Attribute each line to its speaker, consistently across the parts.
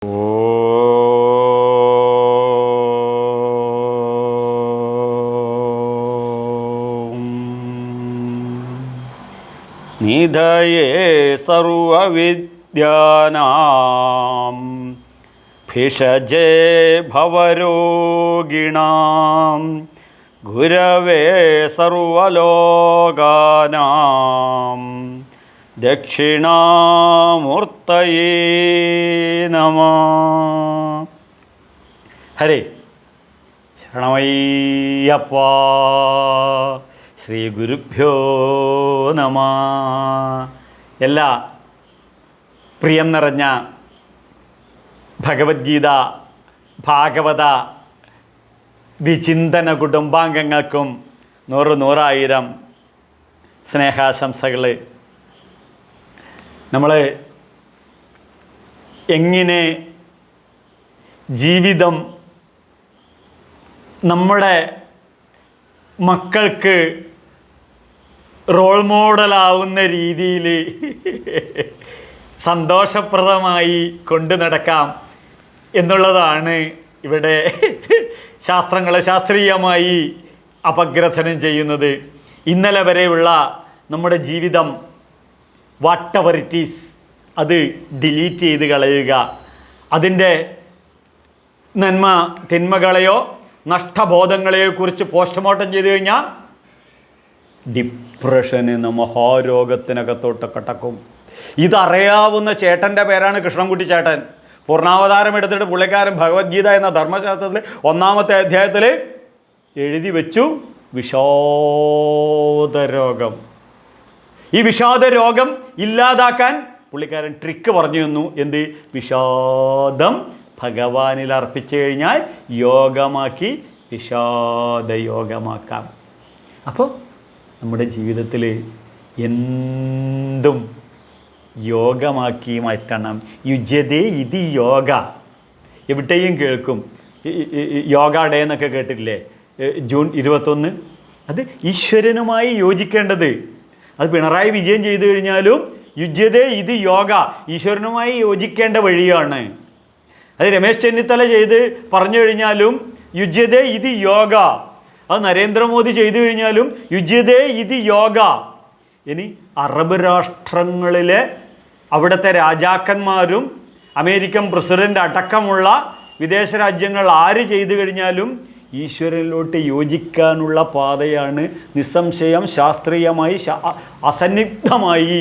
Speaker 1: നിധയേ സർവവിദ്യാനാം ഭിഷജേ ഭവരോഗിണാം ഗുരവേ സർവലോകാനാം ദക്ഷിണാമൂർത്തയേ നമഃ. ഹരേ ശരണമയ്യപ്പ. ശ്രീ ഗുരുഭ്യോ നമഃ. എല്ലാ പ്രിയം നിറഞ്ഞ ഭഗവത്ഗീത ഭാഗവത വിചിന്തന കുടുംബാംഗങ്ങൾക്കും നൂറായിരം സ്നേഹാശംസകൾ. നമ്മൾ എങ്ങനെ ജീവിതം നമ്മുടെ മക്കൾക്ക് റോൾ മോഡലാവുന്ന രീതിയിൽ സന്തോഷപ്രദമായി കൊണ്ടു നടക്കാം എന്നുള്ളതാണ് ഇവിടെ ശാസ്ത്രങ്ങളെ ശാസ്ത്രീയമായി അപഗ്രഥനം ചെയ്യുന്നത്. ഇന്നലെ വരെയുള്ള നമ്മുടെ ജീവിതം വാട്ട് എവർ ഇറ്റ് ഈസ് അത് ഡിലീറ്റ് ചെയ്ത് കളയുക. അതിൻ്റെ നന്മ തിന്മകളെയോ നഷ്ടബോധങ്ങളെയോ കുറിച്ച് പോസ്റ്റ്മോർട്ടം ചെയ്തു കഴിഞ്ഞാൽ ഡിപ്രഷന് മഹാരോഗത്തിനകത്തോട്ട് കടക്കും. ഇതറിയാവുന്ന ചേട്ടൻ്റെ പേരാണ് കൃഷ്ണൻകുട്ടി ചേട്ടൻ. പൂർണ്ണാവതാരം എടുത്തിട്ട് പുള്ളിക്കാരൻ ഭഗവത്ഗീത എന്ന ധർമ്മശാസ്ത്രത്തിൽ 1-ാമത്തെ അധ്യായത്തിൽ എഴുതി വെച്ചു വിഷാദരോഗം. ഈ വിഷാദരോഗം ഇല്ലാതാക്കാൻ പുള്ളിക്കാരൻ ട്രിക്ക് പറഞ്ഞു തന്നു. എന്ത്? വിഷാദം ഭഗവാനിൽ അർപ്പിച്ചു കഴിഞ്ഞാൽ യോഗമാക്കി വിഷാദയോഗമാക്കാം. അപ്പോൾ നമ്മുടെ ജീവിതത്തിൽ എന്തും യോഗമാക്കി മാറ്റണം. യുജ്യതേ ഇതി യോഗ. എവിടെയും കേൾക്കും യോഗ ഡേ എന്നൊക്കെ കേട്ടിട്ടില്ലേ? ജൂൺ 21. അത് ഈശ്വരനുമായി യോജിക്കേണ്ടത്. അത് പിണറായി വിജയൻ ചെയ്തു കഴിഞ്ഞാലും യുജ്യതേ ഇത് യോഗ ഈശ്വരനുമായി യോജിക്കേണ്ട വഴിയാണ്. അത് രമേശ് ചെന്നിത്തല ചെയ്ത് പറഞ്ഞു കഴിഞ്ഞാലും യുജ്യതേ ഇത് യോഗ. അത് നരേന്ദ്രമോദി ചെയ്തു കഴിഞ്ഞാലും യുജ്യതേ ഇത് യോഗ. ഇനി അറബ് രാഷ്ട്രങ്ങളിലെ അവിടുത്തെ രാജാക്കന്മാരും അമേരിക്കൻ പ്രസിഡൻ്റ് അടക്കമുള്ള വിദേശ രാജ്യങ്ങൾ ആര് ചെയ്തു കഴിഞ്ഞാലും ഈശ്വരനിലോട്ട് യോജിക്കാനുള്ള പാതയാണ് നിസ്സംശയം ശാസ്ത്രീയമായി അസന്നിഗ്ധമായി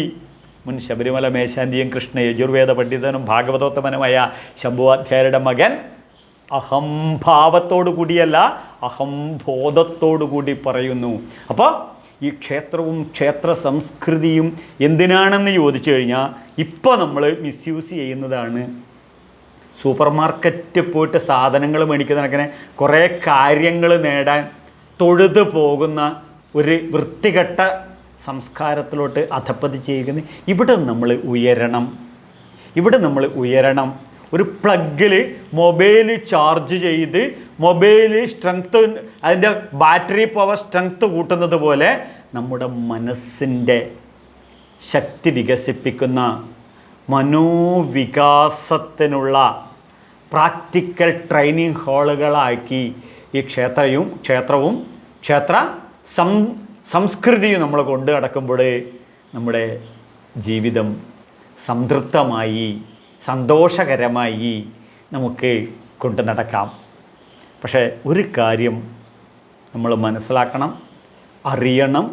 Speaker 1: മുൻ ശബരിമല മേശാന്തിയും കൃഷ്ണ യജുർവേദ പണ്ഡിതനും ഭാഗവതോത്തമനുമായ ശംഭുവാധ്യായരുടെ മകൻ അഹംഭാവത്തോടു കൂടിയല്ല അഹംബോധത്തോടു കൂടി പറയുന്നു. അപ്പോൾ ഈ ക്ഷേത്രവും ക്ഷേത്ര സംസ്കൃതിയും എന്തിനാണെന്ന് ചോദിച്ചു കഴിഞ്ഞാൽ ഇപ്പോൾ നമ്മൾ മിസ്യൂസ് ചെയ്യുന്നതാണ്. സൂപ്പർ മാർക്കറ്റ് പോയിട്ട് സാധനങ്ങൾ മേടിക്കുന്നതിനങ്ങനെ കുറേ കാര്യങ്ങൾ നേടാൻ തൊഴുതു പോകുന്ന ഒരു വൃത്തികെട്ട സംസ്കാരത്തിലോട്ട് അധപ്പതിച്ചിരിക്കുന്നത്. ഇവിടെ നമ്മൾ ഉയരണം. ഒരു പ്ലഗിൽ മൊബൈൽ ചാർജ് ചെയ്ത് മൊബൈൽ സ്ട്രെങ്ത്ത് അതിൻ്റെ ബാറ്ററി പവർ സ്ട്രെങ്ത്ത് കൂട്ടുന്നത് പോലെ നമ്മുടെ മനസ്സിൻ്റെ ശക്തി വികസിപ്പിക്കുന്ന മനോവികാസത്തിനുള്ള പ്രാക്ടിക്കൽ ട്രെയിനിങ് ഹാളുകളാക്കി ഈ ക്ഷേത്രവും ക്ഷേത്ര സംസ്കൃതിയും നമ്മൾ കൊണ്ടു നടക്കുമ്പോൾ നമ്മുടെ ജീവിതം സംതൃപ്തമായി സന്തോഷകരമായി നമുക്ക് കൊണ്ടു നടക്കാം. പക്ഷേ ഒരു കാര്യം നമ്മൾ മനസ്സിലാക്കണം, അറിയണം,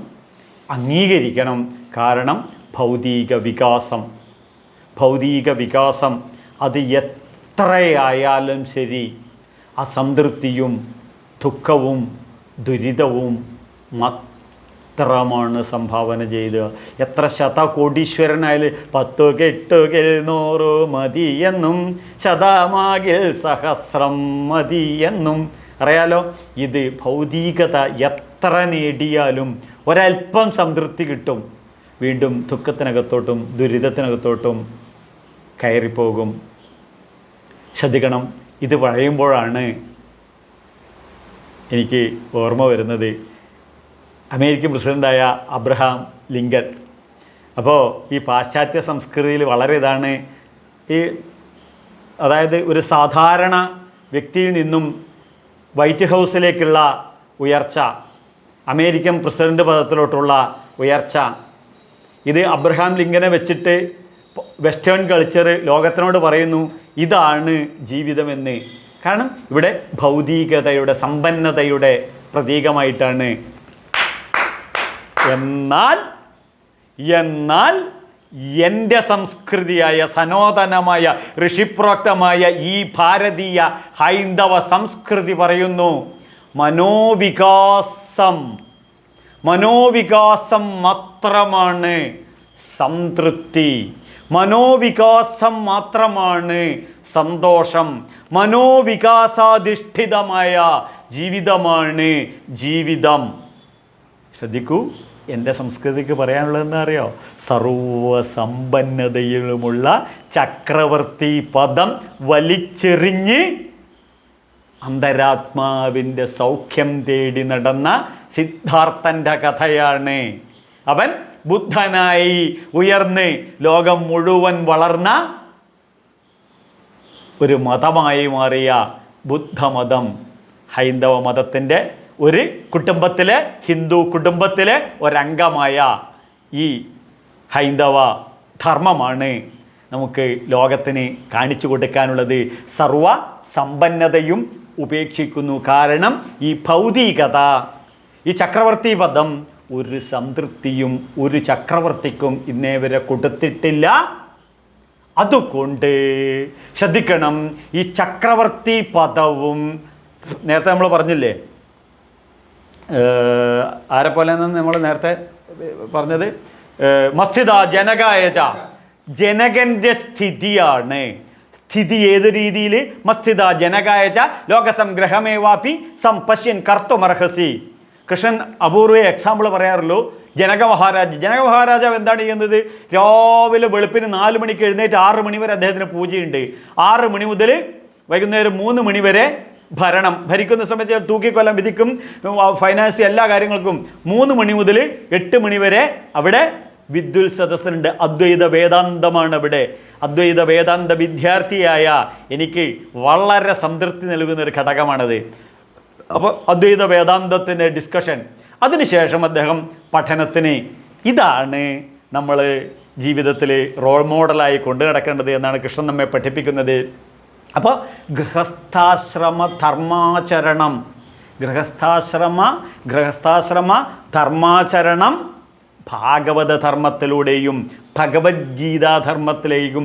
Speaker 1: അംഗീകരിക്കണം. കാരണം ഭൗതിക വികാസം അത് എത്രയായാലും ശരി അസംതൃപ്തിയും ദുഃഖവും ദുരിതവും മാത്രമാണ് സംഭാവന ചെയ്ത്. എത്ര ശതകോടീശ്വരനായാലും 10 കെട്ടുകിൽ 100 മതിയെന്നും ശതമാകിൽ സഹസ്രം മതിയെന്നും അറിയാലോ. ഇത് ഭൗതികത എത്ര നേടിയാലും ഒരൽപ്പം സംതൃപ്തി കിട്ടും, വീണ്ടും ദുഃഖത്തിനകത്തോട്ടും ദുരിതത്തിനകത്തോട്ടും കയറിപ്പോകും. ശ്രദ്ധിക്കണം. ഇത് പറയുമ്പോഴാണ് എനിക്ക് ഓർമ്മ വരുന്നത് അമേരിക്കൻ പ്രസിഡൻ്റായ അബ്രഹാം ലിങ്കൺ. അപ്പോൾ ഈ പാശ്ചാത്യ സംസ്കൃതിയിൽ വളരെ ഇതാണ് ഈ അതായത് ഒരു സാധാരണ വ്യക്തിയിൽ നിന്നും വൈറ്റ് ഹൗസിലേക്കുള്ള ഉയർച്ച, അമേരിക്കൻ പ്രസിഡന്റ് പദത്തിലോട്ടുള്ള ഉയർച്ച, ഇത് അബ്രഹാം ലിങ്കനെ വെച്ചിട്ട് വെസ്റ്റേൺ കൾച്ചർ ലോകത്തിനോട് പറയുന്നു ഇതാണ് ജീവിതമെന്ന്. കാരണം ഇവിടെ ഭൗതികതയുടെ സമ്പന്നതയുടെ പ്രതീകമായിട്ടാണ്. എന്നാൽ എൻ്റെ സംസ്കൃതിയായ സനാതനമായ ഋഷിപ്രോക്തമായ ഈ ഭാരതീയ ഹൈന്ദവ സംസ്കൃതി പറയുന്നു മനോവികാസം മാത്രമാണ് സംതൃപ്തി, മനോവികാസം മാത്രമാണ് സന്തോഷം, മനോവികാസാധിഷ്ഠിതമായ ജീവിതമാണ് ജീവിതം. ശ്രദ്ധിക്കൂ, എൻ്റെ സംസ്കൃതിക്ക് പറയാനുള്ളതെന്ന് അറിയോ? സർവസമ്പന്നതയിലുമുള്ള ചക്രവർത്തി പദം വലിച്ചെറിഞ്ഞ് അന്തരാത്മാവിൻ്റെ സൗഖ്യം തേടി നടന്ന സിദ്ധാർത്ഥൻ്റെ കഥയാണ്. അവൻ ബുദ്ധനായി ഉയർന്ന് ലോകം മുഴുവൻ വളർന്ന ഒരു മതമായി മാറിയ ബുദ്ധമതം, ഹൈന്ദവ മതത്തിൻ്റെ ഒരു കുടുംബത്തിലെ, ഹിന്ദു കുടുംബത്തിലെ ഒരംഗമായ ഈ ഹൈന്ദവ ധർമ്മമാണ് നമുക്ക് ലോകത്തിന് കാണിച്ചു കൊടുക്കാനുള്ളത്. സർവ സമ്പന്നതയും ഉപേക്ഷിക്കുന്നു. കാരണം ഈ ഭൗതികത, ഈ ചക്രവർത്തി പദം ഒരു സംതൃപ്തിയും ഒരു ചക്രവർത്തിക്കും ഇന്നേ വരെ കൊടുത്തിട്ടില്ല. അതുകൊണ്ട് ശ്രദ്ധിക്കണം, ഈ ചക്രവർത്തി പദവും നേരത്തെ നമ്മൾ പറഞ്ഞില്ലേ, ആരെപ്പോലെയെന്ന് നമ്മൾ നേരത്തെ പറഞ്ഞത്, മസ്തിദ ജനകായച, ജനകൻ്റെ സ്ഥിതിയാണ്. സ്ഥിതി ഏത് രീതിയിൽ? മസ്തിദ ജനകായച ലോകസംഗ്രഹമേവാപി സംപശ്യൻ കർത്തുമർഹസി. കൃഷ്ണൻ അപൂർവ എക്സാമ്പിൾ പറയാറുള്ളൂ. ജനക മഹാരാജാവ് എന്താണ് ചെയ്യുന്നത്? രാവിലെ വെളുപ്പിന് 4 മണിക്ക് എഴുന്നേറ്റ് 6 മണി വരെ അദ്ദേഹത്തിന് പൂജയുണ്ട്. 6 മണി മുതൽ വൈകുന്നേരം 3 മണി വരെ ഭരിക്കുന്ന സമയത്ത് തൂക്കിക്കൊല്ലാൻ വിധിക്കും, ഫൈനാൻസ് എല്ലാ കാര്യങ്ങൾക്കും. 3 മണി മുതൽ 8 മണി വരെ അവിടെ വിദ്വൽ സദസ്സുണ്ട്. അദ്വൈത വേദാന്തമാണ് അവിടെ. അദ്വൈത വേദാന്ത വിദ്യാർത്ഥിയായ എനിക്ക് വളരെ സംതൃപ്തി നൽകുന്നൊരു ഘടകമാണത്. അപ്പോൾ അദ്വൈത വേദാന്തത്തിൻ്റെ ഡിസ്കഷൻ, അതിനുശേഷം അദ്ദേഹം പഠനത്തിന്. ഇതാണ് നമ്മൾ ജീവിതത്തിൽ റോൾ മോഡലായി കൊണ്ടു നടക്കേണ്ടത് എന്നാണ് കൃഷ്ണൻ നമ്മെ പഠിപ്പിക്കുന്നത്. അപ്പോൾ ഗൃഹസ്ഥാശ്രമ ധർമാചരണം ഭാഗവത ധർമ്മത്തിലൂടെയും ഭഗവത്ഗീതാധർമ്മത്തിലെയും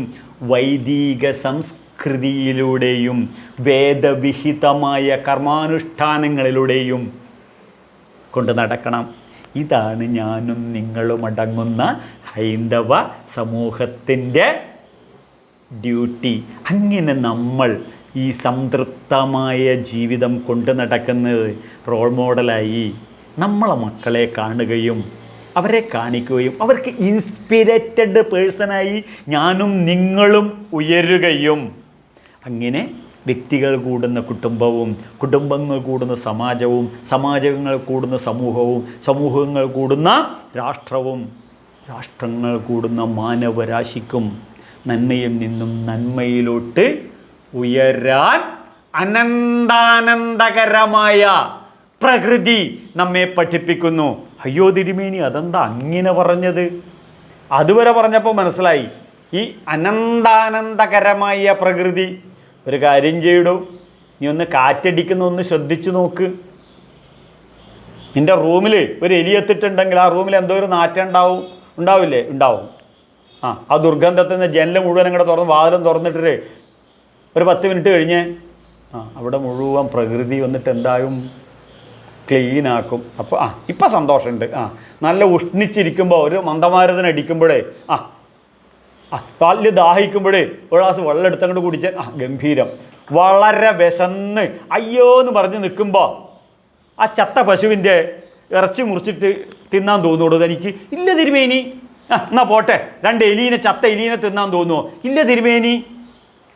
Speaker 1: വൈദിക സംസ്കൃതിയിലൂടെയും വേദവിഹിതമായ കർമാനുഷ്ഠാനങ്ങളിലൂടെയും കൊണ്ട് നടക്കണം. ഇതാണ് ഞാനും നിങ്ങളും അടങ്ങുന്ന ഹൈന്ദവ സമൂഹത്തിൻ്റെ ഡ്യൂട്ടി. അങ്ങനെ നമ്മൾ ഈ സംതൃപ്തമായ ജീവിതം കൊണ്ട് നടക്കുന്നത് റോൾ മോഡലായി നമ്മളെ മക്കളെ കാണുകയും അവരെ കാണിക്കുകയും അവർക്ക് ഇൻസ്പിരേറ്റഡ് പേഴ്സണായി ഞാനും നിങ്ങളും ഉയരുകയും, അങ്ങനെ വ്യക്തികൾ കൂടുന്ന കുടുംബവും, കുടുംബങ്ങൾ കൂടുന്ന സമാജവും, സമാജങ്ങൾ കൂടുന്ന സമൂഹവും, സമൂഹങ്ങൾ കൂടുന്ന രാഷ്ട്രവും, രാഷ്ട്രങ്ങൾ കൂടുന്ന മാനവരാശിക്കും നന്മയിൽ നിന്നും നന്മയിലോട്ട് ഉയരാൻ അനന്താനന്ദകരമായ പ്രകൃതി നമ്മെ പഠിപ്പിക്കുന്നു. അയ്യോ തിരുമേനി, അതെന്താ അങ്ങനെ പറഞ്ഞത്? അതുവരെ പറഞ്ഞപ്പോൾ മനസ്സിലായി. ഈ അനന്താനന്ദകരമായ പ്രകൃതി, ഒരു കാര്യം ചെയ്യടൂ, നീ ഒന്ന് കാറ്റടിക്കുന്ന ഒന്ന് ശ്രദ്ധിച്ചു നോക്ക്. നിൻ്റെ റൂമിൽ ഒരു എലിയെത്തിട്ടുണ്ടെങ്കിൽ ആ റൂമിൽ എന്തോ ഒരു നാറ്റം ഉണ്ടാവില്ലേ? ഉണ്ടാവും. ആ ദുർഗന്ധത്തിന് ജനൽ മുഴുവൻ അങ്ങോട്ട് തുറന്ന് വാതിലും തുറന്നിട്ട് ഒരു 10 മിനിറ്റ് കഴിഞ്ഞ് അവിടെ മുഴുവൻ പ്രകൃതി വന്നിട്ട് എന്തായും ക്ലീനാക്കും. അപ്പോൾ ഇപ്പം സന്തോഷമുണ്ട്. നല്ല ഉഷ്ണിച്ചിരിക്കുമ്പോൾ ഒരു മന്ദമാരുതന് അടിക്കുമ്പോഴേ വലിയ ദാഹിക്കുമ്പോഴേ ഒരു ഗ്ലാസ് വെള്ളം എടുത്തങ്ങോട്ട് കുടിച്ച് ഗംഭീരം. വളരെ വിശന്ന് അയ്യോ എന്ന് പറഞ്ഞ് നിൽക്കുമ്പോൾ ആ ചത്ത പശുവിൻ്റെ ഇറച്ചി മുറിച്ചിട്ട് തിന്നാൻ തോന്നുള്ളൂ എനിക്ക്. ഇല്ല തിരുമേനി. എന്നാൽ പോട്ടെ, 2 ചത്ത എലീനെ തിന്നാൻ തോന്നുമോ? ഇല്ല തിരുമേനി.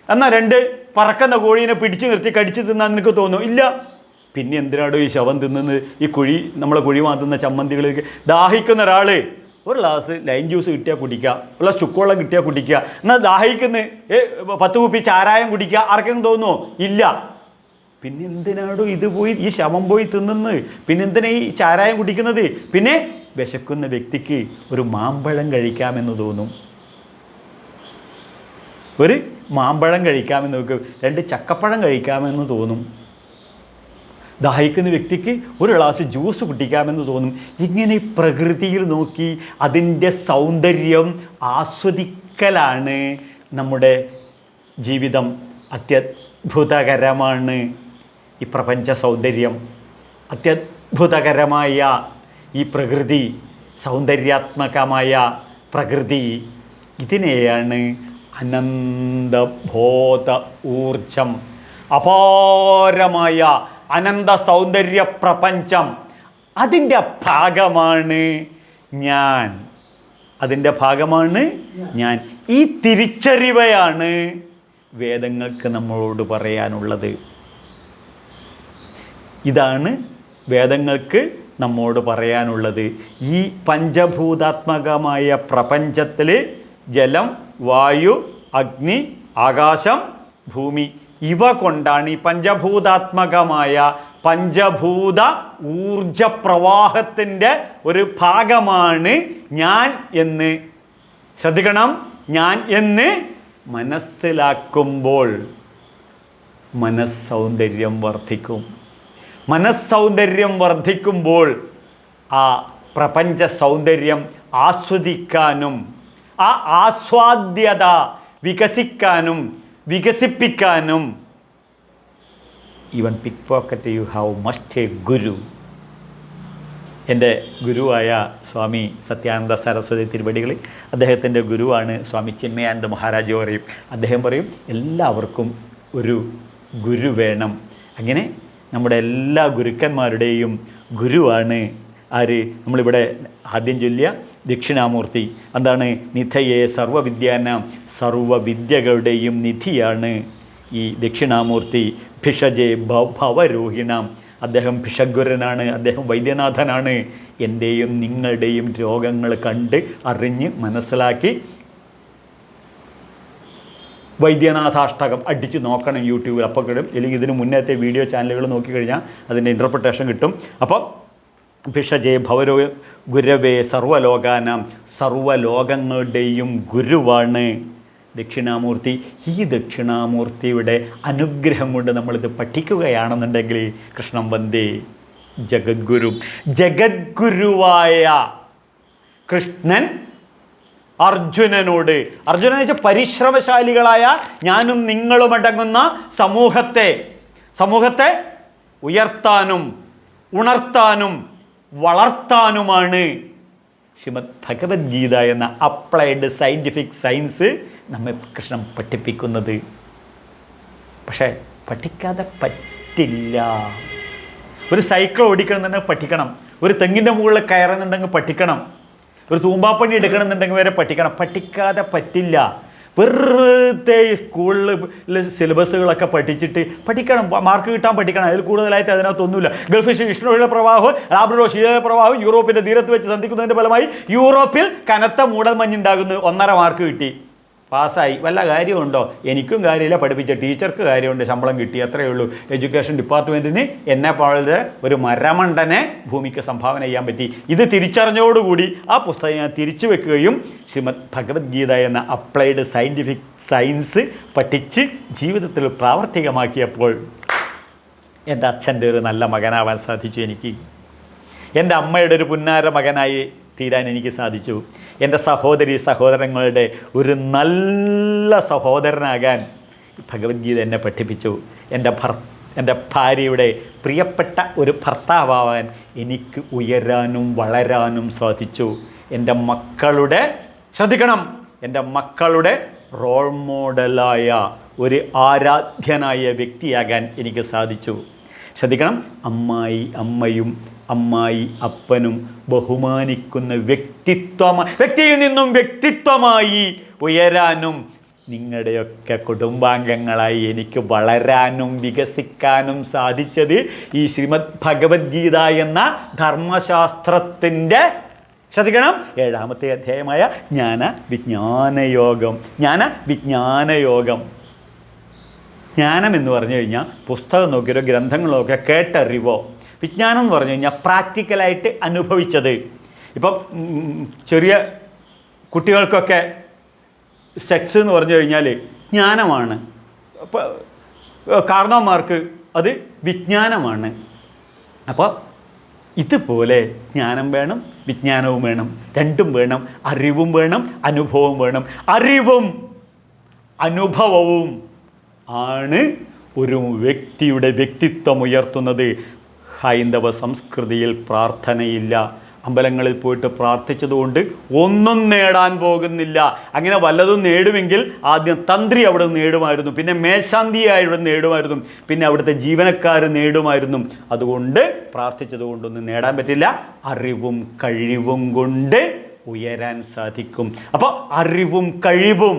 Speaker 1: എന്നാൽ 2 പറക്കുന്ന കോഴീനെ പിടിച്ചു നിർത്തി കടിച്ച് തിന്നാൻ നിനക്ക് തോന്നുമോ? ഇല്ല. പിന്നെ എന്തിനാടോ ഈ ശവം തിന്നുന്നത്? ഈ നമ്മളെ കുഴി മാറ്റുന്ന ചമ്മന്തികളിലേക്ക് ദാഹിക്കുന്ന ഒരാൾ ഒരു ഗ്ലാസ് ലൈം ജ്യൂസ് കിട്ടിയാൽ കുടിക്കുക, ഒരു ഗ്ലാസ് ചുക്കുവെള്ളം കിട്ടിയാൽ കുടിക്കുക. എന്നാൽ ദാഹിക്കുന്ന 10 കുപ്പി ചാരായം കുടിക്കുക ആർക്കെങ്കിലും തോന്നുമോ? ഇല്ല. പിന്നെ എന്തിനാടോ ഇത് പോയി ഈ ശവം പോയി തിന്നുന്നത്? പിന്നെ എന്തിനാ ഈ ചാരായം കുടിക്കുന്നത്? പിന്നെ വിശക്കുന്ന വ്യക്തിക്ക് ഒരു മാമ്പഴം കഴിക്കാമെന്ന് തോന്നും, ഒരു മാമ്പഴം കഴിക്കാമെന്ന് നോക്കും, 2 ചക്കപ്പഴം കഴിക്കാമെന്ന് തോന്നും. ദാഹിക്കുന്ന വ്യക്തിക്ക് ഒരു ഗ്ലാസ് ജ്യൂസ് കുടിക്കാമെന്ന് തോന്നും. ഇങ്ങനെ പ്രകൃതിയിൽ നോക്കി അതിൻ്റെ സൗന്ദര്യം ആസ്വദിക്കലാണ് നമ്മുടെ ജീവിതം. അത്യത്ഭുതകരമാണ് ഈ പ്രപഞ്ച സൗന്ദര്യം, അത്യത്ഭുതകരമായ ഈ പ്രകൃതി, സൗന്ദര്യാത്മകമായ പ്രകൃതി. ഇതിനെയാണ് അനന്തബോധ ഊർജം, അപാരമായ അനന്ത സൗന്ദര്യ പ്രപഞ്ചം. അതിൻ്റെ ഭാഗമാണ് ഞാൻ, അതിൻ്റെ ഭാഗമാണ് ഞാൻ. ഈ തിരിച്ചറിവയാണ് വേദങ്ങൾക്ക് നമ്മളോട് പറയാനുള്ളത്. ഇതാണ് വേദങ്ങൾക്ക് നമ്മോട് പറയാനുള്ളത്. ഈ പഞ്ചഭൂതാത്മകമായ പ്രപഞ്ചത്തിൽ ജലം, വായു, അഗ്നി, ആകാശം, ഭൂമി, ഇവ കൊണ്ടാണ് ഈ പഞ്ചഭൂതാത്മകമായ പഞ്ചഭൂത ഊർജ പ്രവാഹത്തിൻ്റെ ഒരു ഭാഗമാണ് ഞാൻ എന്ന് ശ്രദ്ധിക്കണം. ഞാൻ എന്ന് മനസ്സിലാക്കുമ്പോൾ മനസ്സൗന്ദര്യം വർദ്ധിക്കും. മനസ്സൗന്ദര്യം വർദ്ധിക്കുമ്പോൾ ആ പ്രപഞ്ച സൗന്ദര്യം ആസ്വദിക്കാനും ആ ആസ്വാദ്യത വികസിക്കാനും വികസിപ്പിക്കാനും even pickpocket you have must a guru. എൻ്റെ ഗുരുവായ സ്വാമി സത്യാനന്ദ സരസ്വതി തിരുവടികൾ, അദ്ദേഹത്തിൻ്റെ ഗുരുവാണ് സ്വാമി ചിന്മയാനന്ദ മഹാരാജ് പറയും. അദ്ദേഹം പറയും എല്ലാവർക്കും ഒരു ഗുരു വേണം. അങ്ങനെ നമ്മുടെ എല്ലാ ഗുരുക്കന്മാരുടെയും ഗുരുവാണ് ആര്? നമ്മളിവിടെ ആദ്യം ചൊല്ലിയ ദക്ഷിണാമൂർത്തി. എന്താണ്? നിധയെ സർവവിദ്യാനാം, സർവവിദ്യകളുടെയും നിധിയാണ് ഈ ദക്ഷിണാമൂർത്തി. ഭിഷജെ ഭവരോഹിണാം, അദ്ദേഹം ഭിഷഗ്വരനാണ്, അദ്ദേഹം വൈദ്യനാഥനാണ്. എൻ്റെയും നിങ്ങളുടെയും രോഗങ്ങൾ കണ്ട് അറിഞ്ഞ് മനസ്സിലാക്കി വൈദ്യനാഥാഷ്ടകം അടിച്ച് നോക്കണം യൂട്യൂബിൽ, അപ്പോൾ കിട്ടും. അല്ലെങ്കിൽ ഇതിന് മുന്നത്തെ വീഡിയോ ചാനലുകൾ നോക്കിക്കഴിഞ്ഞാൽ അതിൻ്റെ ഇൻ്റർപ്രിട്ടേഷൻ കിട്ടും. അപ്പം ഭിഷജേ ഭവരോ ഗുരവേ സർവ്വലോകാനാം, സർവ്വലോകങ്ങളുടെയും ഗുരുവാണ് ദക്ഷിണാമൂർത്തി. ഈ ദക്ഷിണാമൂർത്തിയുടെ അനുഗ്രഹം കൊണ്ട് നമ്മളിത് പഠിക്കുകയാണെന്നുണ്ടെങ്കിൽ കൃഷ്ണം വന്ദേ ജഗദ്ഗുരു. ജഗദ്ഗുരുവായ കൃഷ്ണൻ അർജുനനോട്, അർജുനൻ എന്ന് വെച്ചാൽ പരിശ്രമശാലികളായ ഞാനും നിങ്ങളും അടങ്ങുന്ന സമൂഹത്തെ ഉയർത്താനും ഉണർത്താനും വളർത്താനുമാണ് ശ്രീമദ് ഭഗവത്ഗീത എന്ന അപ്ലൈഡ് സയൻറ്റിഫിക് സയൻസ് നമ്മെ കൃഷ്ണൻ പഠിപ്പിക്കുന്നത്. പക്ഷേ പഠിക്കാതെ പറ്റില്ല. ഒരു സൈക്കിൾ ഓടിക്കണമെന്നുണ്ടെങ്കിൽ പഠിക്കണം, ഒരു തെങ്ങിൻ്റെ മുകളിൽ കയറുന്നുണ്ടെങ്കിൽ പഠിക്കണം, ഒരു തൂമ്പാപ്പണി എടുക്കണമെന്നുണ്ടെങ്കിൽ വരെ പഠിക്കണം. പഠിക്കാതെ പറ്റില്ല. വെറുതെ സ്കൂളിൽ സിലബസുകളൊക്കെ പഠിക്കണം, മാർക്ക് കിട്ടാൻ പഠിക്കണം. അതിൽ കൂടുതലായിട്ട് അതിനകത്തൊന്നുമില്ല. ഗൾഫ് വിഷ്ണുവിൻ്റെ പ്രവാഹവും ലാബ്രഡോർ ശീതള പ്രവാഹവും യൂറോപ്പിൻ്റെ തീരത്ത് വെച്ച് സന്ധിക്കുന്നതിൻ്റെ ഫലമായി യൂറോപ്പിൽ കനത്ത മൂടൽമഞ്ഞുണ്ടാകുന്നു. 1.5 മാർക്ക് കിട്ടി, പാസ്സായി. വല്ല കാര്യമുണ്ടോ? എനിക്കും കാര്യമില്ല, പഠിപ്പിച്ച ടീച്ചർക്ക് കാര്യമുണ്ട്, ശമ്പളം കിട്ടി, അത്രയേ ഉള്ളൂ. എഡ്യൂക്കേഷൻ ഡിപ്പാർട്ട്മെൻറ്റിന് എന്നെ പോലെ ഒരു മരമണ്ടനെ ഭൂമിക്ക് സംഭാവന ചെയ്യാൻ പറ്റി. ഇത് തിരിച്ചറിഞ്ഞോടുകൂടി ആ പുസ്തകം ഞാൻ തിരിച്ചു വെക്കുകയും ശ്രീമദ് ഭഗവത്ഗീത എന്ന അപ്ലൈഡ് സയൻറ്റിഫിക് സയൻസ് പഠിച്ച് ജീവിതത്തിൽ പ്രാവർത്തികമാക്കിയപ്പോൾ എൻ്റെ അച്ഛൻ്റെ ഒരു നല്ല മകനാവാൻ സാധിച്ചു. എനിക്ക് എൻ്റെ അമ്മയുടെ ഒരു പുന്നാര മകനായി തീരാൻ എനിക്ക് സാധിച്ചു. എൻ്റെ സഹോദരങ്ങളുടെ ഒരു നല്ല സഹോദരനാകാൻ ഭഗവത്ഗീത എന്നെ പഠിപ്പിച്ചു. എൻ്റെ ഭാര്യയുടെ പ്രിയപ്പെട്ട ഒരു ഭർത്താവാൻ എനിക്ക് ഉയരാനും വളരാനും സാധിച്ചു. എൻ്റെ മക്കളുടെ, ശ്രദ്ധിക്കണം, എൻ്റെ മക്കളുടെ റോൾ മോഡലായ ഒരു ആരാധ്യനായ വ്യക്തിയാകാൻ എനിക്ക് സാധിച്ചു. ശ്രദ്ധിക്കണം, അമ്മയും അമ്മായി അപ്പനും ബഹുമാനിക്കുന്ന വ്യക്തിയിൽ നിന്നും വ്യക്തിത്വമായി ഉയരാനും നിങ്ങളുടെയൊക്കെ കുടുംബാംഗങ്ങളായി എനിക്ക് വളരാനും വികസിക്കാനും സാധിച്ചത് ഈ ശ്രീമദ് ഭഗവത്ഗീത എന്ന ധർമ്മശാസ്ത്രത്തിൻ്റെ, ശ്രദ്ധിക്കണം, 7ാമത്തെ അധ്യായമായ ജ്ഞാന വിജ്ഞാനയോഗം. ജ്ഞാന വിജ്ഞാനയോഗം. ജ്ഞാനം എന്ന് പറഞ്ഞു കഴിഞ്ഞാൽ പുസ്തകം നോക്കിയോ ഗ്രന്ഥങ്ങൾ നോക്കിയോ കേട്ടറിവോ. വിജ്ഞാനം എന്ന് പറഞ്ഞു കഴിഞ്ഞാൽ പ്രാക്ടിക്കലായിട്ട് അനുഭവിച്ചത്. ഇപ്പം ചെറിയ കുട്ടികൾക്കൊക്കെ സെക്സ് എന്ന് പറഞ്ഞു കഴിഞ്ഞാൽ ജ്ഞാനമാണ്. കാരണവന്മാർക്ക് അത് വിജ്ഞാനമാണ്. അപ്പോൾ ഇതുപോലെ ജ്ഞാനം വേണം, വിജ്ഞാനവും വേണം, രണ്ടും വേണം. അറിവും വേണം, അനുഭവവും വേണം. അറിവും അനുഭവവും ആണ് ഒരു വ്യക്തിയുടെ വ്യക്തിത്വം ഉയർത്തുന്നത്. ഹൈന്ദവ സംസ്കൃതിയിൽ പ്രാർത്ഥനയില്ല. അമ്പലങ്ങളിൽ പോയിട്ട് പ്രാർത്ഥിച്ചതുകൊണ്ട് ഒന്നും നേടാൻ പോകുന്നില്ല. അങ്ങനെ വല്ലതും നേടുമെങ്കിൽ ആദ്യം തന്ത്രി അവിടെ നേടുമായിരുന്നു, പിന്നെ മേശാന്തിയായി ഇവിടെ നേടുമായിരുന്നു, പിന്നെ അവിടുത്തെ ജീവനക്കാർ നേടുമായിരുന്നു. അതുകൊണ്ട് പ്രാർത്ഥിച്ചതുകൊണ്ടൊന്നും നേടാൻ പറ്റില്ല. അറിവും കഴിവും കൊണ്ട് ഉയരാൻ സാധിക്കും. അപ്പോൾ അറിവും കഴിവും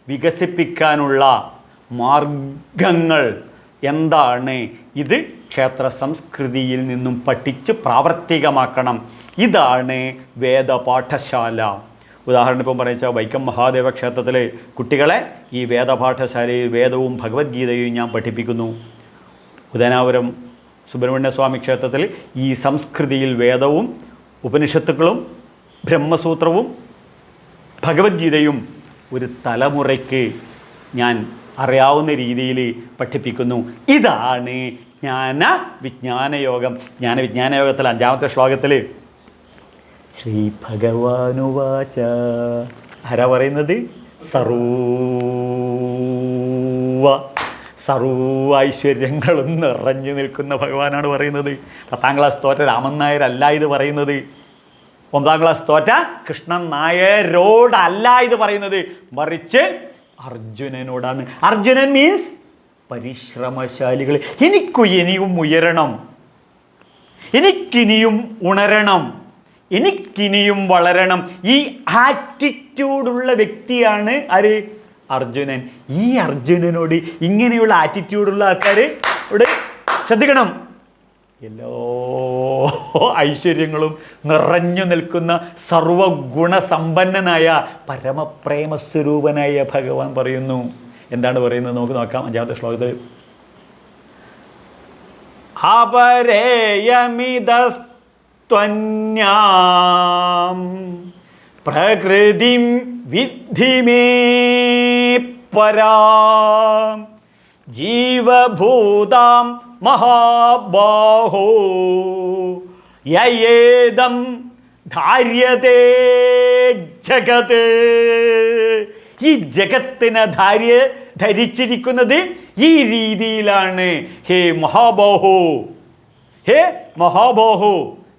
Speaker 1: വികസിപ്പിക്കാനുള്ള മാർഗങ്ങൾ എന്താണ്? ഇത് ക്ഷേത്ര സംസ്കൃതിയിൽ നിന്നും പഠിച്ച് പ്രാവർത്തികമാക്കണം. ഇതാണ് വേദപാഠശാല. ഉദാഹരണം ഇപ്പം പറയുക, വൈക്കം മഹാദേവ ക്ഷേത്രത്തിലെ കുട്ടികളെ ഈ വേദപാഠശാലയിൽ വേദവും ഭഗവത്ഗീതയും ഞാൻ പഠിപ്പിക്കുന്നു. ഉദയനാപുരം സുബ്രഹ്മണ്യ സ്വാമി ക്ഷേത്രത്തിൽ ഈ സംസ്കൃതിയിൽ വേദവും ഉപനിഷത്തുക്കളും ബ്രഹ്മസൂത്രവും ഭഗവത്ഗീതയും ഒരു തലമുറയ്ക്ക് ഞാൻ അറിയാവുന്ന രീതിയിൽ പഠിപ്പിക്കുന്നു. ഇതാണ് ജ്ഞാന വിജ്ഞാനയോഗം. ജ്ഞാന വിജ്ഞാനയോഗത്തിൽ 5ാമത്തെ ശ്ലോകത്തിൽ ശ്രീ ഭഗവാനുവാച. ആരാ പറയുന്നത്? സർവ ഐശ്വര്യങ്ങളും നിറഞ്ഞു നിൽക്കുന്ന ഭഗവാനാണ് പറയുന്നത്. 10ാം ക്ലാസ് തോറ്റ രാമൻ നായരല്ല ഇത് പറയുന്നത്. 9ാം ക്ലാസ് തോറ്റ കൃഷ്ണൻ നായരോടല്ല ഇത് പറയുന്നത്, മറിച്ച് അർജുനനോടാണ്. അർജുനൻ മീൻസ് പരിശ്രമശാലികൾ. ഇനിയും ഉയരണം, എനിക്കിനിയും ഉണരണം, എനിക്കിനിയും വളരണം. ഈ ആറ്റിറ്റ്യൂഡുള്ള വ്യക്തിയാണ് ആര്? അർജുനൻ. ഈ അർജുനനോട് ഇങ്ങനെയുള്ള ആറ്റിറ്റ്യൂഡുള്ള ആൾക്കാർ ഇവിടെ ശ്രദ്ധിക്കണം. എല്ലാ ഐശ്വര്യങ്ങളും നിറഞ്ഞു നിൽക്കുന്ന സർവഗുണസമ്പന്നനായ പരമപ്രേമസ്വരൂപനായ ഭഗവാൻ പറയുന്നു. എന്താണ് പറയുന്നത് നമുക്ക് നോക്കാം. 5ാമത്തെ ശ്ലോകത്തിൽ അപരേയമിതസ്ത്വന്യാം പ്രകൃതിം വിദ്ധി മേ പരാം ജീവഭൂതാം മഹാബാഹോ യേദം ധാര്യതേ ജഗത്. ഈ ജഗത്തിനെ ധരിച്ചിരിക്കുന്നത് ഈ രീതിയിലാണ്. ഹേ മഹാബാഹോ, ഹേ മഹാബാഹോ,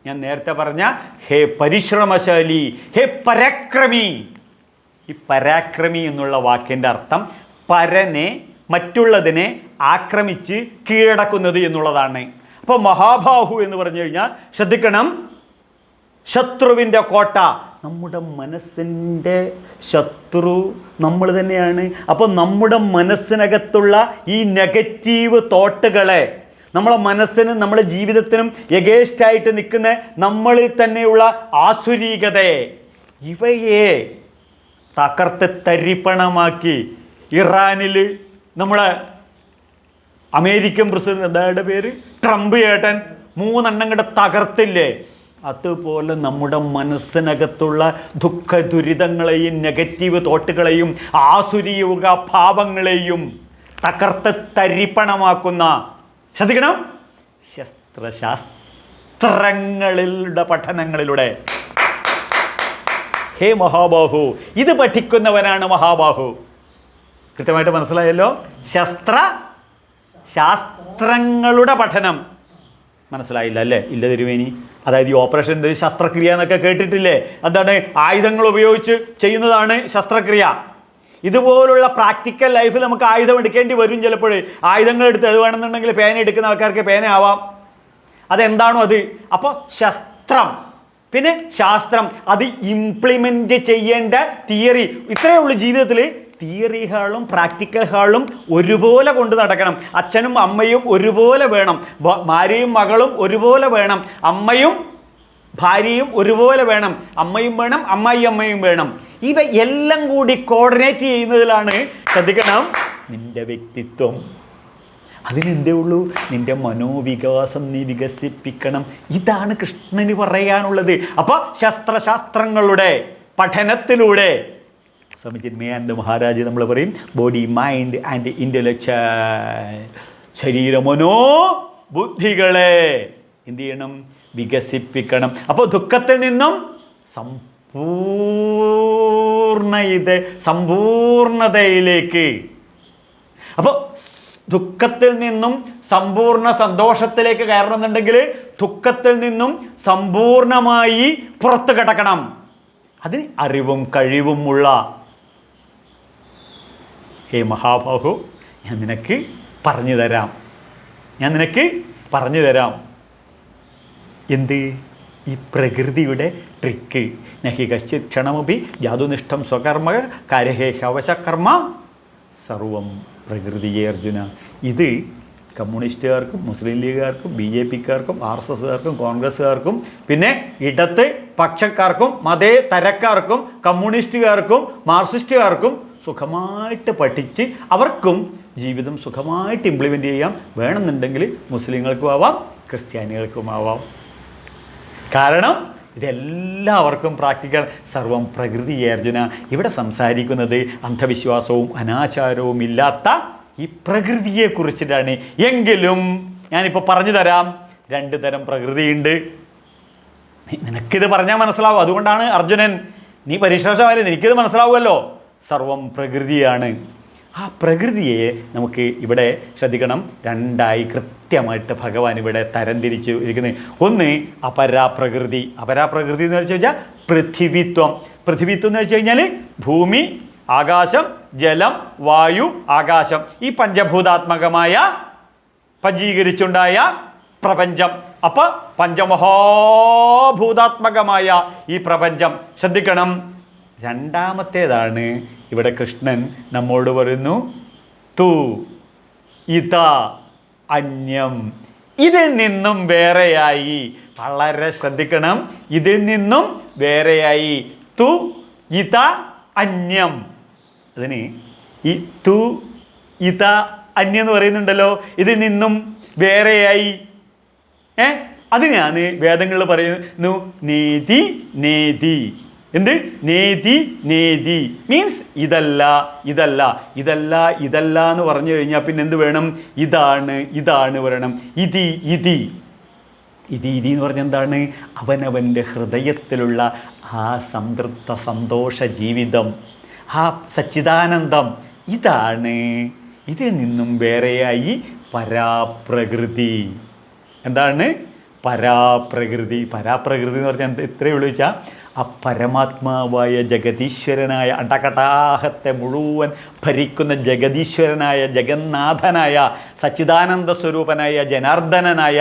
Speaker 1: ഞാൻ നേരത്തെ പറഞ്ഞ ഹേ പരിശ്രമശാലി, ഹേ പരാക്രമി. ഈ പരാക്രമി എന്നുള്ള വാക്കിൻ്റെ അർത്ഥം പരനെ, മറ്റുള്ളതിനെ ആക്രമിച്ച് കീഴടക്കുന്നത് എന്നുള്ളതാണ്. അപ്പോൾ മഹാബാഹു എന്ന് പറഞ്ഞു കഴിഞ്ഞാൽ ശ്രദ്ധിക്കണം, ശത്രുവിൻ്റെ കോട്ട. നമ്മുടെ മനസ്സിൻ്റെ ശത്രു നമ്മൾ തന്നെയാണ്. അപ്പോൾ നമ്മുടെ മനസ്സിനകത്തുള്ള ഈ നെഗറ്റീവ് തോട്ടുകളെ, നമ്മളെ മനസ്സിനും നമ്മുടെ ജീവിതത്തിനും എഗേൻസ്റ്റായിട്ട് നിൽക്കുന്ന നമ്മളിൽ തന്നെയുള്ള ആസുരീകതയെ, ഇവയെ തകർത്ത് തരിപ്പണമാക്കി ഇറാനിൽ നമ്മളെ അമേരിക്കൻ പ്രസിഡന്റ് എന്തായുടെ പേര്, ട്രംപ് ചേട്ടൻ 3 എണ്ണം കൂടെ തകർത്തില്ലേ? അതുപോലെ നമ്മുടെ മനസ്സിനകത്തുള്ള ദുഃഖ ദുരിതങ്ങളെയും നെഗറ്റീവ് തോട്ടുകളെയും ആസുരീക ഭാവങ്ങളെയും തകർത്ത് തരിപ്പണമാക്കുന്ന, ശ്രദ്ധിക്കണം, ശാസ്ത്രങ്ങളുടെ പഠനങ്ങളിലൂടെ. ഹേ മഹാബാഹു, ഇത് പഠിക്കുന്നവനാണ് മഹാബാഹു. കൃത്യമായിട്ട് മനസ്സിലായല്ലോ. ശാസ്ത്രങ്ങളുടെ പഠനം മനസ്സിലായില്ല അല്ലേ? ഇല്ല തിരുവേനി. അതായത് ഈ ഓപ്പറേഷൻ ശസ്ത്രക്രിയ എന്നൊക്കെ കേട്ടിട്ടില്ലേ? എന്താണ്? ആയുധങ്ങൾ ഉപയോഗിച്ച് ചെയ്യുന്നതാണ് ശസ്ത്രക്രിയ. ഇതുപോലുള്ള പ്രാക്ടിക്കൽ ലൈഫിൽ നമുക്ക് ആയുധം എടുക്കേണ്ടി വരും ചിലപ്പോൾ. ആയുധങ്ങൾ എടുത്ത് അത് വേണമെന്നുണ്ടെങ്കിൽ പേന എടുക്കുന്ന ആൾക്കാർക്ക് പേന ആവാം. അതെന്താണോ അത്. അപ്പോൾ ശസ്ത്രം, പിന്നെ ശാസ്ത്രം, അത് ഇംപ്ലിമെൻ്റ് ചെയ്യേണ്ട തിയറി. ഇത്രയേ ഉള്ളൂ ജീവിതത്തിൽ. തിയറി ഹാളും പ്രാക്ടിക്കൽ ഹാളും ഒരുപോലെ കൊണ്ട് നടക്കണം. അച്ഛനും അമ്മയും ഒരുപോലെ വേണം, ഭാര്യയും മകളും ഒരുപോലെ വേണം, അമ്മയും ഭാര്യയും ഒരുപോലെ വേണം, അമ്മയും വേണം, അമ്മായിയമ്മയും വേണം. ഇവ എല്ലാം കൂടി കോർഡിനേറ്റ് ചെയ്യുന്നതിലാണ്, ശ്രദ്ധിക്കണം, നിന്റെ വ്യക്തിത്വം. അതിനെന്തേ ഉള്ളൂ? നിന്റെ മനോവികാസം നീ വികസിപ്പിക്കണം. ഇതാണ് കൃഷ്ണന് പറയാനുള്ളത്. അപ്പോൾ ശാസ്ത്രങ്ങളുടെ പഠനത്തിലൂടെ സ്വാമി ചിന്മയാനന്ദ മഹാരാജ് നമ്മൾ പറയും ബോഡി, മൈൻഡ് ആൻഡ് ഇൻ്റലക്ച്വൽ, ശരീരമനോ ബുദ്ധികളെ എന്ത് ചെയ്യണം? വികസിപ്പിക്കണം. അപ്പോൾ ദുഃഖത്തിൽ നിന്നും സമ്പൂർണതയിലേക്ക്, അപ്പോൾ ദുഃഖത്തിൽ നിന്നും സമ്പൂർണ്ണ സന്തോഷത്തിലേക്ക് കയറണമെന്നുണ്ടെങ്കിൽ ദുഃഖത്തിൽ നിന്നും സമ്പൂർണമായി പുറത്തു കിടക്കണം. അതിന് അറിവും കഴിവുമുള്ള ഹേ മഹാബാഹു, ഞാൻ നിനക്ക് പറഞ്ഞു തരാം. എന്ത്? ഈ പ്രകൃതിയുടെ ട്രിക്ക്. നഹി കശ്ചിത് ക്ഷണമപി ജാതുനിഷ്ഠം സ്വകർമ്മ കാര്യഹേ ഹവശകർമ്മ സർവം പ്രകൃതിയെ അർജുന. ഇത് കമ്മ്യൂണിസ്റ്റുകാർക്കും മുസ്ലിം ലീഗുകാർക്കും BJPക്കാർക്കും RSSകാർക്കും കോൺഗ്രസ്സുകാർക്കും പിന്നെ ഇടത്ത് പക്ഷക്കാർക്കും മതേതരക്കാർക്കും കമ്മ്യൂണിസ്റ്റുകാർക്കും മാർക്സിസ്റ്റുകാർക്കും സുഖമായിട്ട് പഠിച്ച് അവർക്കും ജീവിതം സുഖമായിട്ട് ഇംപ്ലിമെൻ്റ് ചെയ്യാം. വേണമെന്നുണ്ടെങ്കിൽ മുസ്ലിങ്ങൾക്കും ആവാം, ക്രിസ്ത്യാനികൾക്കും ആവാം. കാരണം ഇതെല്ലാവർക്കും പ്രാക്ടിക്കൽ. സർവം പ്രകൃതിയെ അർജുന. ഇവിടെ സംസാരിക്കുന്നത് അന്ധവിശ്വാസവും അനാചാരവും ഇല്ലാത്ത ഈ പ്രകൃതിയെക്കുറിച്ചിട്ടാണ്. എങ്കിലും ഞാനിപ്പോൾ പറഞ്ഞു തരാം, 2 തരം പ്രകൃതിയുണ്ട്. നിനക്കിത് പറഞ്ഞാൽ മനസ്സിലാവും. അതുകൊണ്ടാണ് അർജുനൻ, നീ പരിശ്രമമായാലും എനിക്കിത് മനസ്സിലാവുമല്ലോ. സർവം പ്രകൃതിയാണ്. ആ പ്രകൃതിയെ നമുക്ക് ഇവിടെ ശ്രദ്ധിക്കണം, 2ആയി കൃത്യമായിട്ട് ഭഗവാൻ ഇവിടെ തരംതിരിച്ചു ഇരിക്കുന്നത്. ഒന്ന് അപരാപ്രകൃതി. അപരാപ്രകൃതി എന്ന് വെച്ച് കഴിഞ്ഞാൽ പൃഥിവിത്വം എന്ന് വെച്ച് കഴിഞ്ഞാൽ ഭൂമി, ആകാശം, ജലം, വായു, ആകാശം, ഈ പഞ്ചഭൂതാത്മകമായ പഞ്ചീകരിച്ചുണ്ടായ പ്രപഞ്ചം. അപ്പോൾ പഞ്ചമഹാഭൂതാത്മകമായ ഈ പ്രപഞ്ചം ശ്രദ്ധിക്കണം. രണ്ടാമത്തേതാണ് ഇവിടെ കൃഷ്ണൻ നമ്മോട് പറയുന്നു, തു ഇത അന്യം. ഇതിൽ നിന്നും വേറെയായി. വളരെ ശ്രദ്ധിക്കണം, ഇതിൽ നിന്നും വേറെയായി. തു ഇത അന്യം. അതിന് ഈ തു ഇത അന്യം എന്ന് പറയുന്നുണ്ടല്ലോ, ഇതിൽ നിന്നും വേറെയായി. അതിനാണ് വേദങ്ങളിൽ പറയുന്നു നേതി നേതി. എന്ത്? നേതി നേതി മീൻസ് ഇതല്ല ഇതല്ല ഇതല്ല ഇതല്ല എന്ന് പറഞ്ഞു കഴിഞ്ഞാൽ പിന്നെ എന്ത് വേണം? ഇതാണ് ഇതാണ് പറയണം. ഇതി ഇതി ഇതി ഇതി എന്ന് പറഞ്ഞാൽ എന്താണ്? അവനവൻ്റെ ഹൃദയത്തിലുള്ള ആ സംതൃപ്ത സന്തോഷ ജീവിതം, ആ സച്ചിദാനന്ദം, ഇതാണ്. ഇതിൽ നിന്നും വേറെയായി പരാപ്രകൃതി. എന്താണ് പരാപ്രകൃതി? പരാപ്രകൃതി എന്ന് പറഞ്ഞാൽ ഇത്രയേ ഉള്ളൂ വെച്ചാൽ ആ പരമാത്മാവായ ജഗതീശ്വരനായ അണ്ടകടാഹത്തെ മുഴുവൻ ഭരിക്കുന്ന ജഗതീശ്വരനായ ജഗന്നാഥനായ സച്ചിദാനന്ദ സ്വരൂപനായ ജനാർദ്ദനനായ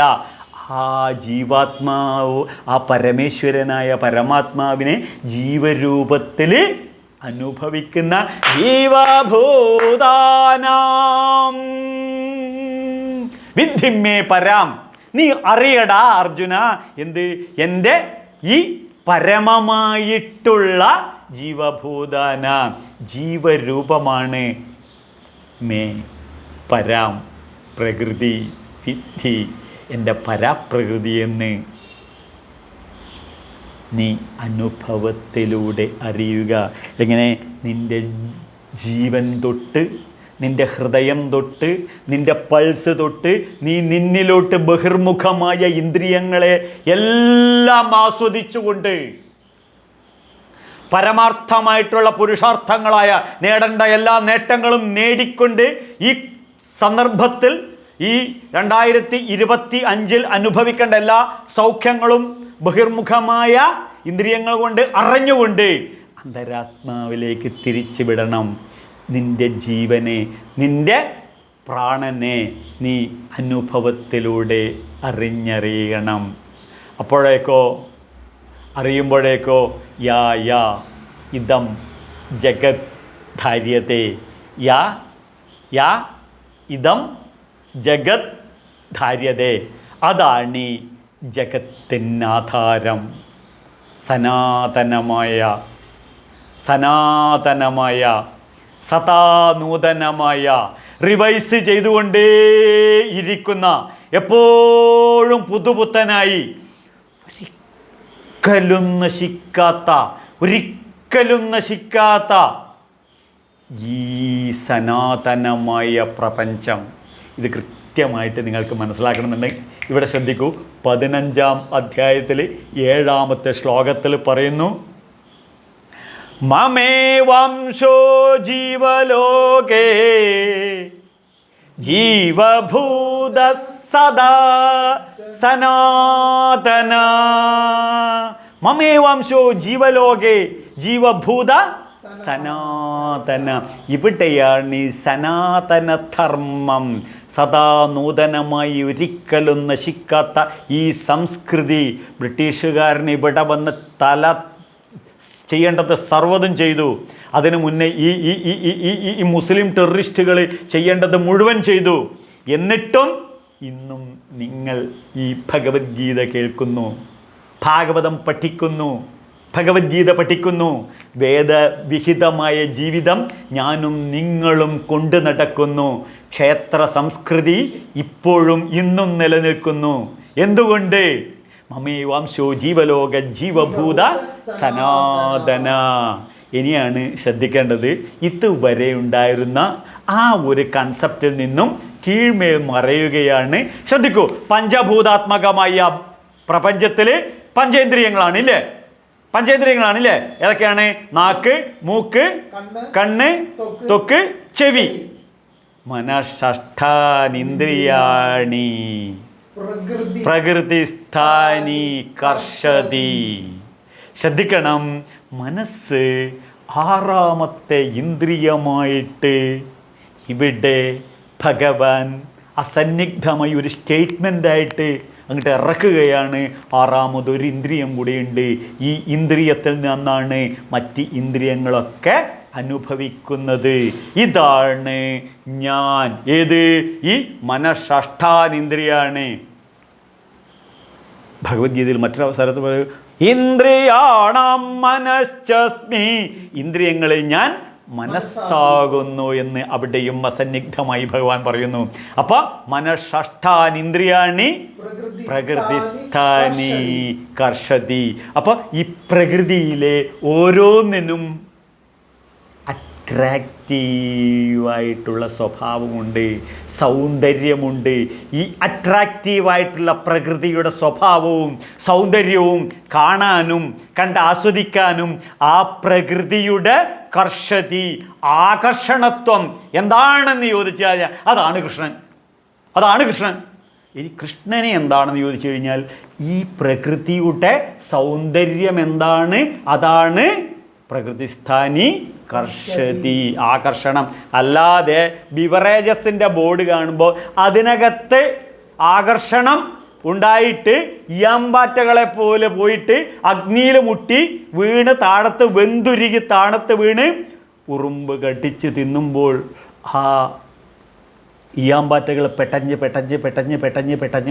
Speaker 1: ആ ജീവാത്മാവ്, ആ പരമേശ്വരനായ പരമാത്മാവിനെ ജീവരൂപത്തിൽ അനുഭവിക്കുന്ന ജീവഭൂതാനാം വിദ്ധിമേ പരാം. നീ അറിയടാ അർജുന, എന്ത്? എൻ്റെ ഈ പരമമായിട്ടുള്ള ജീവഭൂതാന ജീവരൂപമാണ് മേ പരാം പ്രകൃതി വിദ്ധി, എൻ്റെ പരാപ്രകൃതി എന്ന് നീ അനുഭവത്തിലൂടെ അറിയുക. എങ്ങനെ? നിൻ്റെ ജീവൻ തൊട്ട്, നിൻ്റെ ഹൃദയം തൊട്ട്, നിൻ്റെ പൾസ് തൊട്ട് നീ നിന്നിലോട്ട് ബഹിർമുഖമായ ഇന്ദ്രിയങ്ങളെ എല്ലാം ആസ്വദിച്ചുകൊണ്ട് പരമാർത്ഥമായിട്ടുള്ള പുരുഷാർത്ഥങ്ങളായ നേടേണ്ട എല്ലാ നേട്ടങ്ങളും നേടിക്കൊണ്ട് ഈ സന്ദർഭത്തിൽ ഈ 2025 അനുഭവിക്കേണ്ട എല്ലാ സൗഖ്യങ്ങളും ബഹിർമുഖമായ ഇന്ദ്രിയങ്ങൾ കൊണ്ട് അറിഞ്ഞുകൊണ്ട് അന്തരാത്മാവിലേക്ക് തിരിച്ചു വിടണം. നിൻ്റെ ജീവനെ, നിൻ്റെ പ്രാണനെ നീ അനുഭവത്തിലൂടെ അറിഞ്ഞറിയണം. അപ്പോഴേക്കോ, അറിയുമ്പോഴേക്കോ യാ യാ ഇദം ജഗത് ധാര്യത്തെ, യാ യാ ഇദം ജഗത് ധാര്യതേ, അതാണ് ജഗത്തിനാധാരം, സനാതനമായ സദാനൂതനമായ റിവൈസ് ചെയ്തുകൊണ്ടേയിരിക്കുന്ന, എപ്പോഴും പുതുപുത്തനായി, ഒരിക്കലും നശിക്കാത്ത ഈ സനാതനമായ പ്രപഞ്ചം. ഇത് കൃത്യമായിട്ട് നിങ്ങൾക്ക് മനസ്സിലാക്കണമെന്നുണ്ടെങ്കിൽ ഇവിടെ ശ്രദ്ധിക്കൂ. 15-ാം അധ്യായത്തിൽ 7-ാമത്തെ ശ്ലോകത്തിൽ പറയുന്നു, മമേവംശോ ജീവലോകേ ജീവഭൂത സദാ സനാതന. മമേവംശോ ജീവലോകേ ജീവഭൂത സനാതന. ഇവിടെയാണ് ഈ സനാതന ധർമ്മം, സദാ നൂതനമായി ഒരിക്കലും നശിക്കാത്ത ഈ സംസ്കൃതി. ബ്രിട്ടീഷുകാരന് ഇവിടെ വന്ന് തല ചെയ്യേണ്ടത് സർവ്വതും ചെയ്തു. അതിനു മുന്നേ ഈ മുസ്ലിം ടെററിസ്റ്റുകൾ ചെയ്യേണ്ടത് മുഴുവൻ ചെയ്തു. എന്നിട്ടും ഇന്നും നിങ്ങൾ ഈ ഭഗവത്ഗീത കേൾക്കുന്നു, ഭാഗവതം പഠിക്കുന്നു, ഭഗവത്ഗീത പഠിക്കുന്നു. വേദവിഹിതമായ ജീവിതം ഞാനും നിങ്ങളും കൊണ്ടു നടക്കുന്നു. ക്ഷേത്ര സംസ്കൃതി ഇപ്പോഴും ഇന്നും നിലനിൽക്കുന്നു. എന്തുകൊണ്ട്? മമേവാംശോ ജീവലോക ജീവഭൂത സനാതന. ഇനിയാണ് ശ്രദ്ധിക്കേണ്ടത്, ഇതുവരെ ഉണ്ടായിരുന്ന ആ ഒരു കൺസെപ്റ്റിൽ നിന്നും കീഴ്മേൽ മറയുകയാണ്. ശ്രദ്ധിക്കൂ, പഞ്ചഭൂതാത്മകമായ പ്രപഞ്ചത്തിൽ പഞ്ചേന്ദ്രിയങ്ങളാണ് ഇല്ലേ? പഞ്ചേന്ദ്രിയങ്ങളാണില്ലേ? ഏതൊക്കെയാണ്? നാക്ക്, മൂക്ക്, കണ്ണ്, ത്വക്ക്, ചെവി. മനഃഷ്ഠാനീന്ദ്രിയാണി പ്രകൃതിസ്ഥാനി കർഷതി. ശ്രദ്ധിക്കണം, മനസ്സ് 6ാമത്തെ ഇന്ദ്രിയമായിട്ട് ഇവിടെ ഭഗവാൻ അസന്നിഗ്ധമായി ഒരു സ്റ്റേറ്റ്മെൻ്റായിട്ട് അങ്ങോട്ട് ഇറക്കുകയാണ്. 6ാമതൊരു ഇന്ദ്രിയം കൂടിയുണ്ട്. ഈ ഇന്ദ്രിയത്തിൽ നിന്നാണ് മറ്റ് ഇന്ദ്രിയങ്ങളൊക്കെ അനുഭവിക്കുന്നത്. ഇതാണ് ഞാൻ. ഏത്? ഈ മനഃഷ്ഠാനീന്ദ്രിയാണ്. ഭഗവത്ഗീതയിൽ മറ്റൊരവസരത്തിൽ പറയും, ഇന്ദ്രിയാണാം മനശ്ചസ്മി, ഇന്ദ്രിയങ്ങളിൽ ഞാൻ മനസ്സാകുന്നു എന്ന് അവിടെയും അസന്നിഗ്ധമായി ഭഗവാൻ പറയുന്നു. അപ്പോൾ മനഃഷ്ഠാനീന്ദ്രിയാണി പ്രകൃതിസ്ഥാനി കർഷതി. അപ്പോൾ ഈ പ്രകൃതിയിലെ ഓരോന്നിനും അട്രാക്റ്റീവായിട്ടുള്ള സ്വഭാവമുണ്ട്, സൗന്ദര്യമുണ്ട്. ഈ അട്രാക്റ്റീവായിട്ടുള്ള പ്രകൃതിയുടെ സ്വഭാവവും സൗന്ദര്യവും കാണാനും കണ്ട് ആസ്വദിക്കാനും ആ പ്രകൃതിയുടെ കർഷതി ആകർഷണത്വം എന്താണെന്ന് ചോദിച്ചാൽ അതാണ് കൃഷ്ണൻ. ഇനി കൃഷ്ണനെ എന്താണെന്ന് ചോദിച്ചു കഴിഞ്ഞാൽ ഈ പ്രകൃതിയുടെ സൗന്ദര്യം എന്താണ്? അതാണ് പ്രകൃതിസ്ഥാനി കർഷതി, ആകർഷണം. അല്ലാതെ ബിവറേജസിൻ്റെ ബോർഡ് കാണുമ്പോൾ അതിനകത്ത് ആകർഷണം ഉണ്ടായിട്ട് ഇയാമ്പാറ്റകളെ പോലെ പോയിട്ട് അഗ്നിയിൽ മുട്ടി വീണ് താഴത്ത് വെന്തുരുകി താണത്ത് വീണ് ഉറുമ്പ് കടിച്ച് തിന്നുമ്പോൾ ആ ഇയാമ്പാറ്റകൾ പെട്ടഞ്ഞ്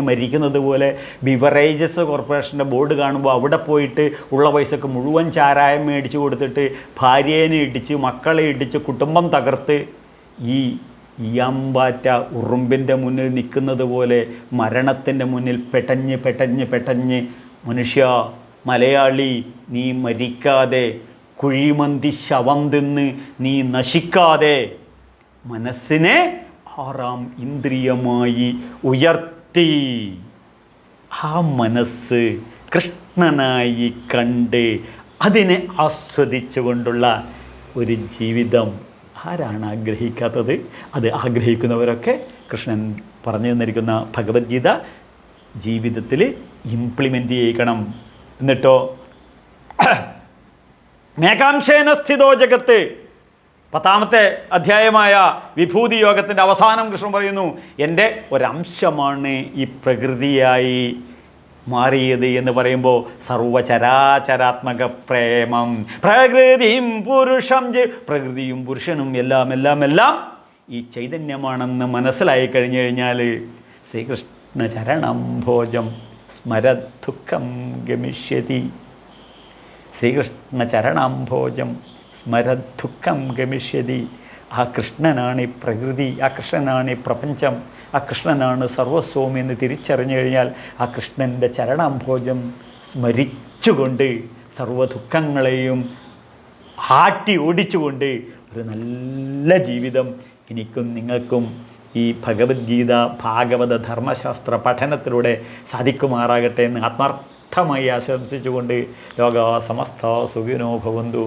Speaker 1: മരിക്കുന്നത് പോലെ ബിവറേജസ് കോർപ്പറേഷൻ്റെ ബോർഡ് കാണുമ്പോൾ അവിടെ പോയിട്ട് ഉള്ള പൈസക്ക് മുഴുവൻ ചാരായം മേടിച്ച് കൊടുത്തിട്ട് ഭാര്യേനെ ഇടിച്ച് മക്കളെ ഇടിച്ച് കുടുംബം തകർത്ത് ഈ ഇയാമ്പാറ്റ ഉറുമ്പിൻ്റെ മുന്നിൽ നിൽക്കുന്നത് പോലെ മരണത്തിൻ്റെ മുന്നിൽ പെട്ടഞ്ഞ് മനുഷ്യ മലയാളി നീ മരിക്കാതെ കുഴിമന്തി ശവം തിന്ന് നീ നശിക്കാതെ മനസ്സിനെ 6ാം ഇന്ദ്രിയമായി ഉയർത്തി ആ മനസ്സ് കൃഷ്ണനായി കണ്ട് അതിനെ ആസ്വദിച്ചുകൊണ്ടുള്ള ഒരു ജീവിതം ആരാണ് ആഗ്രഹിക്കാത്തത്? അത് ആഗ്രഹിക്കുന്നവരൊക്കെ കൃഷ്ണൻ പറഞ്ഞു തന്നിരിക്കുന്ന ഭഗവത്ഗീത ജീവിതത്തിൽ ഇംപ്ലിമെൻ്റ് ചെയ്യിക്കണം. എന്നിട്ടോ മേഘാംശേന സ്ഥിതോ ജഗത്ത്, 10ാമത്തെ അധ്യായമായ വിഭൂതി യോഗത്തിൻ്റെ അവസാനം കൃഷ്ണൻ പറയുന്നു, എൻ്റെ ഒരംശമാണ് ഈ പ്രകൃതിയായി മാറിയത് എന്ന് പറയുമ്പോൾ സർവചരാചരാത്മക പ്രേമം പ്രകൃതിയും പുരുഷം, പ്രകൃതിയും പുരുഷനും എല്ലാം ഈ ചൈതന്യമാണെന്ന് മനസ്സിലായി കഴിഞ്ഞു കഴിഞ്ഞാൽ ശ്രീകൃഷ്ണ ചരണം ഭോജം സ്മരദുഃഖം ഗമിഷ്യതി. ശ്രീകൃഷ്ണ ചരണാംഭോജം സ്മരദുഃഖം ഗമിഷ്യതി. ആ കൃഷ്ണനാണ് ഈ പ്രകൃതി, ആ കൃഷ്ണനാണ് ഈ പ്രപഞ്ചം, ആ കൃഷ്ണനാണ് സർവസ്വം എന്ന് തിരിച്ചറിഞ്ഞു കഴിഞ്ഞാൽ ആ കൃഷ്ണൻ്റെ ചരണാംഭോജം സ്മരിച്ചുകൊണ്ട് സർവ്വദുഃഖങ്ങളെയും ആട്ടി ഓടിച്ചുകൊണ്ട് ഒരു നല്ല ജീവിതം എനിക്കും നിങ്ങൾക്കും ഈ ഭഗവത്ഗീത ഭാഗവത ധർമ്മശാസ്ത്ര പഠനത്തിലൂടെ സാധിക്കുമാറാകട്ടെ എന്ന് ആത്മാർത്ഥമായി ആശംസിച്ചുകൊണ്ട് ലോകാ സമസ്ത സുഖിനോ ഭവന്തു.